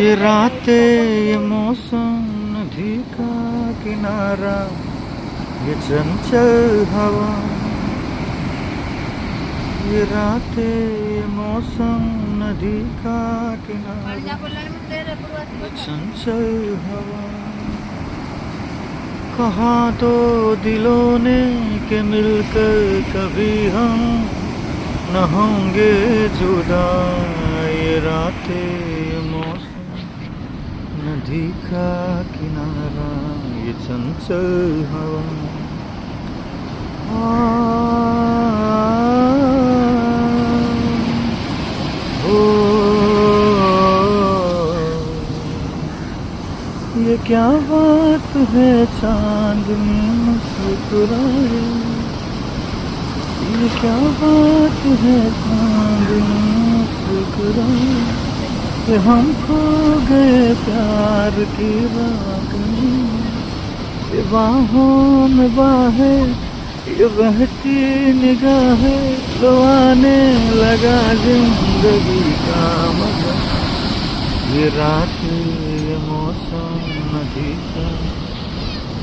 ये रातें ये मौसम नदी का किनारा ये चंचल हवा ये रातें ये मौसम नदी का किनारा ये चंचल हवा कहा तो दिलों ने कि मिलकर कभी हम न होंगे जुदा ये रातें ये मौसम नदी का किनारा ये चंचल हवा ये क्या बात है चांदनी मुस्कुराए ये क्या बात है चांदनी मुस्कुराए कि हम खो गए प्यार की रागनी ये बाहों में बाहें ये बहती निगाहें तो आने लगा जिंदगी का मजा ये रात ये मौसम नदी का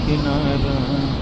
किनारा